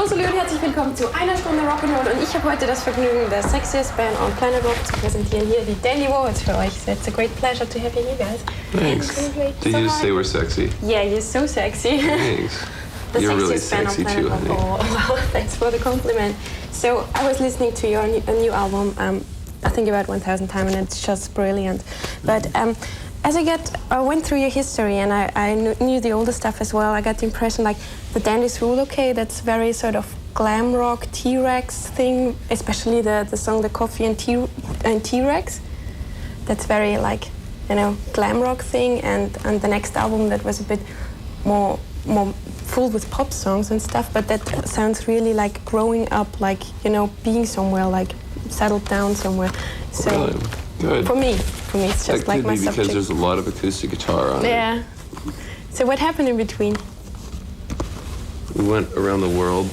Hallo Salü und herzlich willkommen zu einer Stunde Rock'n'Roll. Und ich habe heute das Vergnügen, der sexiest band on Planet Rock zu präsentieren. Hier die Dandy Warhols für euch. So it's a great pleasure to have you guys. Thanks. Did you just say we're sexy? Yeah, you're so sexy. Thanks. You're really sexy too, honey. Oh, well, thanks for the compliment. So I was listening to your new album, I think about 1,000 times, and it's just brilliant. But as I went through your history, and I knew the older stuff as well, I got the impression like the Dandy's Rule, okay, that's very sort of glam rock T-Rex thing, especially the song The Coffee and T-Rex. That's very like, you know, glam rock thing, and the next album that was a bit more full with pop songs and stuff, but that sounds really like growing up, like, you know, being somewhere, like settled down somewhere. So really? Good. For me, it's just that like my could be subject. because there's a lot of acoustic guitar on it. Yeah. So what happened in between? We went around the world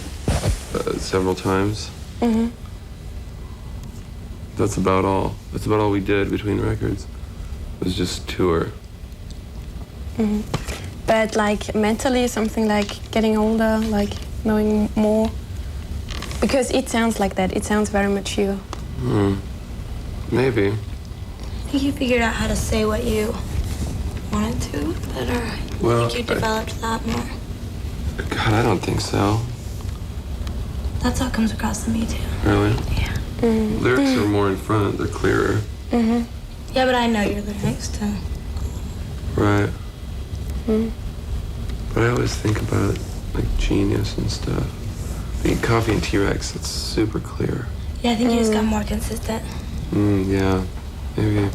several times. Mm-hmm. That's about all. That's about all we did between records. It was just tour. Mm-hmm. But like mentally, something like getting older, like knowing more? Because it sounds like that. It sounds very mature. Maybe. I think you figured out how to say what you wanted to better. Well, I think you developed that more. God, I don't think so. That's how it comes across to me too. Really? Yeah. Mm-hmm. Lyrics are more in front. They're clearer. Mm-hmm. Yeah, but I know your lyrics too. Right. Mm. But I always think about like genius and stuff. The Coffee and T-Rex, it's super clear. Yeah, I think you just got more consistent. Yeah, maybe.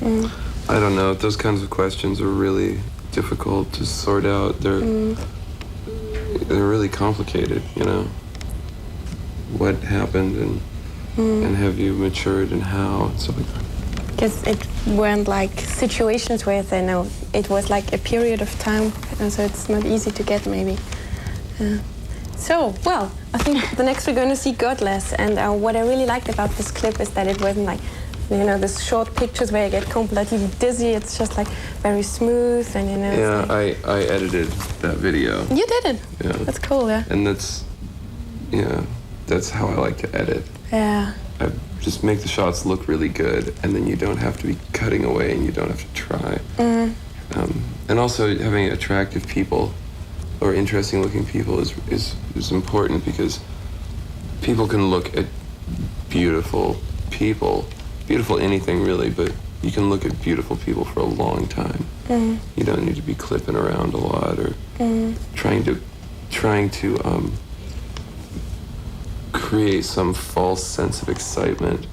Mm. I don't know. Those kinds of questions are really difficult to sort out. They're really complicated, you know. What happened and have you matured and how and stuff like that. Because it weren't like situations where they know it was like a period of time, and so it's not easy to get maybe. So, well, I think the next we're going to see Godless, and what I really liked about this clip is that it wasn't like, you know, these short pictures where you get completely dizzy. It's just like very smooth, and you know. Yeah, like... I edited that video. You did it. Yeah. That's cool. Yeah. And that's how I like to edit. Yeah. I just make the shots look really good, and then you don't have to be cutting away, and you don't have to try. And also having attractive people or interesting-looking people is important, because people can look at beautiful people, beautiful anything really, but you can look at beautiful people for a long time. You don't need to be clipping around a lot or trying to create some false sense of excitement.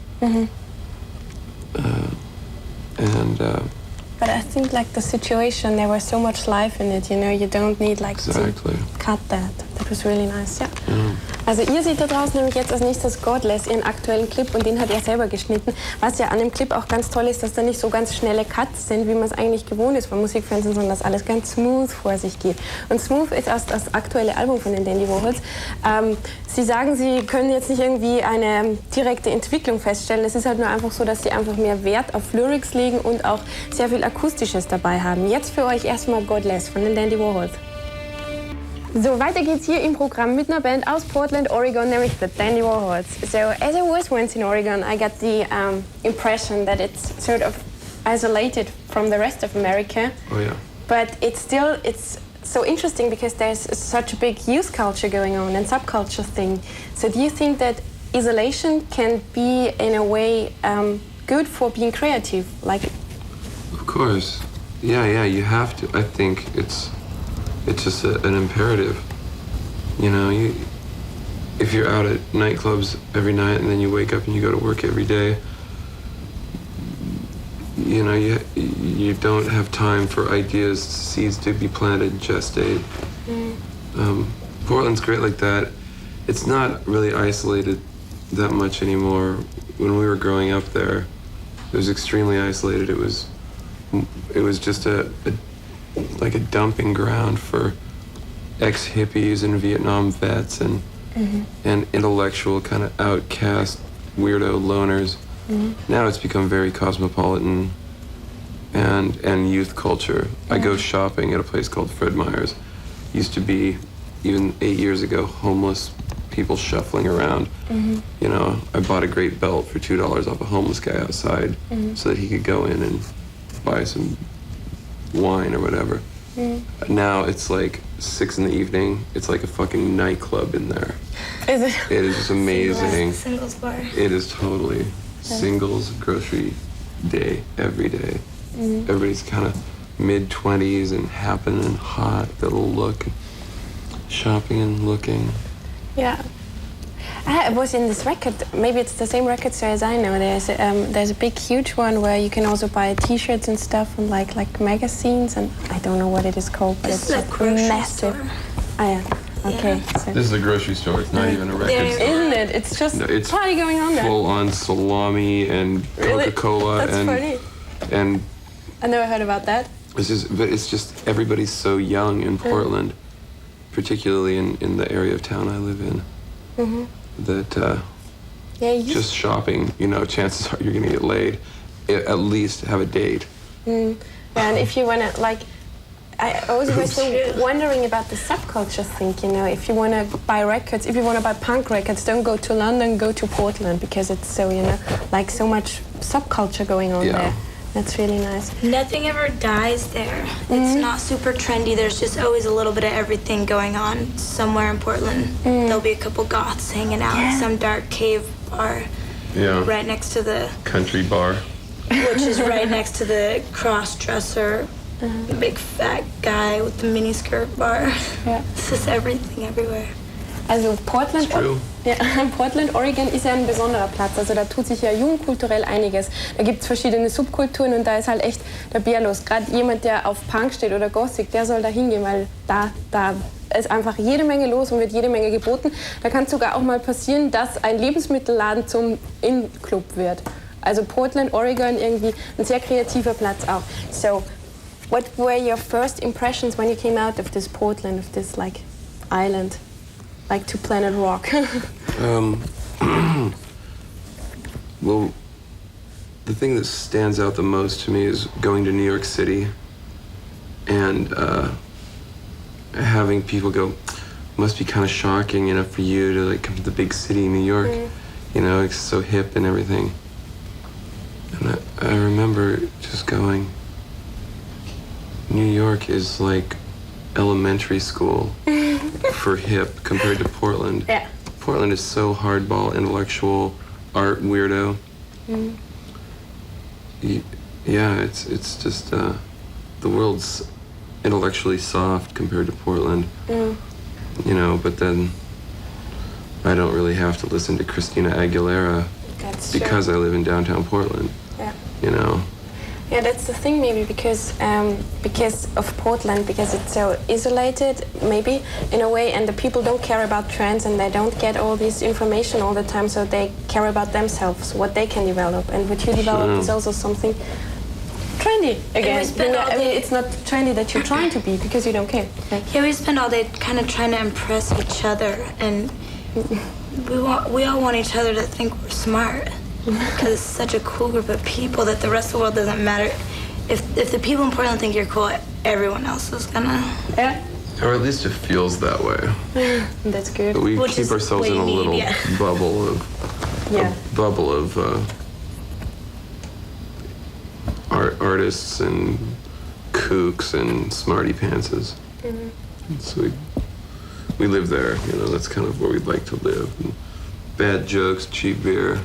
But I think like the situation, there was so much life in it, you know, you don't need like exactly. to cut that. That was really nice, ja. Also ihr seht da draußen nämlich jetzt als nächstes Godless, ihren aktuellen Clip, und den hat er selber geschnitten. Was ja an dem Clip auch ganz toll ist, dass da nicht so ganz schnelle Cuts sind, wie man es eigentlich gewohnt ist von Musikfans, sondern dass alles ganz smooth vor sich geht. Und Smooth ist auch das aktuelle Album von den Dandy Warhols. Sie sagen, Sie können jetzt nicht irgendwie eine direkte Entwicklung feststellen. Es ist halt nur einfach so, dass Sie einfach mehr Wert auf Lyrics legen und auch sehr viel Akustisches dabei haben. Jetzt für euch erstmal Godless von den Dandy Warhols. So, weiter geht's hier im Programm mit einer Band aus Portland, Oregon, nämlich the Dandy Warhols. So, as I was once in Oregon, I got the impression that it's sort of isolated from the rest of America. Oh yeah. But it's so interesting because there's such a big youth culture going on and subculture thing. So do you think that isolation can be, in a way, good for being creative? Like, of course. Yeah, you have to. I think it's just an imperative. You know, if you're out at nightclubs every night and then you wake up and you go to work every day, you know, you don't have time for ideas, seeds to be planted, gestate. Portland's great like that. It's not really isolated that much anymore. When we were growing up there, it was extremely isolated. It was just like a dumping ground for ex-hippies and Vietnam vets and intellectual kind of outcast weirdo loners. Now it's become very cosmopolitan and youth culture. I go shopping at a place called Fred Meyer's. Used to be, even 8 years ago, homeless people shuffling around. You know, I bought a great belt for $2 off a homeless guy outside so that he could go in and buy some wine or whatever. Now it's like 6 in the evening. It's like a fucking nightclub in there. Is it? It is just amazing. Singles bar. It is totally singles grocery day every day. Everybody's kind of mid-20s and happen and hot. That'll look, shopping and looking. Yeah. I was in this record, maybe it's the same record store as I know. There's a big, huge one where you can also buy T-shirts and stuff and like magazines, and I don't know what it is called, but This it's is a grocery massive. store. Ah, yeah. Okay. Yeah. So. This is a grocery store. It's not even a record store. Isn't it? It's just No, it's party going on there. full-on salami and Really? Coca-Cola That's and funny. and I never heard about that. it's just everybody's so young in Portland, particularly in the area of town I live in, that Yeah, you just shopping, you know, chances are you're gonna get laid. At least have a date. Yeah, and if you wanna I always was so wondering about the subculture thing, you know, if you want to buy records, if you want to buy punk records, don't go to London, go to Portland, because it's so, you know, like so much subculture going on there. That's really nice. Nothing ever dies there. It's not super trendy. There's just always a little bit of everything going on somewhere in Portland. There'll be a couple goths hanging out in some dark cave bar right next to the Country bar. which is right next to the cross-dresser, big fat guy with the miniskirt bar. Ja. It's just everything everywhere. Also Portland, True. ja, Portland, Oregon ist ja ein besonderer Platz. Also da tut sich ja jugendkulturell einiges. Da gibt es verschiedene Subkulturen und da ist halt echt der Bär los. Gerade jemand, der auf Punk steht oder Gothic, der soll da hingehen, weil da ist einfach jede Menge los und wird jede Menge geboten. Da kann es sogar auch mal passieren, dass ein Lebensmittelladen zum In-Club wird. Also Portland, Oregon, irgendwie ein sehr kreativer Platz auch. So, what were your first impressions when you came out of this Portland, of this like island, like to Planet Rock? Well, the thing that stands out the most to me is going to New York City and having people go, must be kind of shocking, you know, for you to like come to the big city, New York. You know, it's so hip and everything. And I remember just going, New York is like elementary school for hip compared to Portland. Yeah. Portland is so hardball, intellectual, art weirdo. Yeah, it's just the world's intellectually soft compared to Portland. You know, but then I don't really have to listen to Christina Aguilera because I live in downtown Portland. Yeah. You know. Yeah, that's the thing maybe because of Portland, because it's so isolated maybe in a way, and the people don't care about trends and they don't get all this information all the time, so they care about themselves, what they can develop, and what you develop is also something trendy again. You know, I mean, it's not trendy that you're trying to be because you don't care. Right? Yeah, we spend all day kind of trying to impress each other, and we all want each other to think we're smart. Because it's such a cool group of people that the rest of the world doesn't matter. If the people in Portland think you're cool, everyone else is gonna. Yeah. Or at least it feels that way. That's good. But we Which keep is ourselves what in a you need, little yeah. bubble of artists and kooks and smarty pantses. So we live there. You know, that's kind of where we'd like to live. And bad jokes, cheap beer,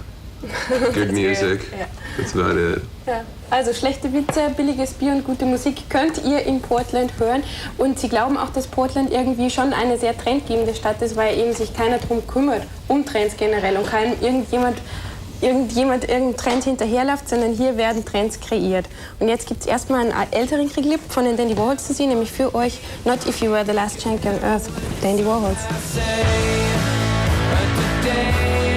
good music. Yeah. That's about it. Ja. Also schlechte Witze, billiges Bier und gute Musik könnt ihr in Portland hören. Und sie glauben auch, dass Portland irgendwie schon eine sehr trendgebende Stadt ist, weil eben sich keiner drum kümmert, um Trends generell. Und kein irgendein Trend hinterherläuft, sondern hier werden Trends kreiert. Und jetzt gibt es erstmal einen älteren Clip von den Dandy Warhols zu sehen, nämlich für euch Not If You Were the Last Champion on Earth, Dandy Warhols. Day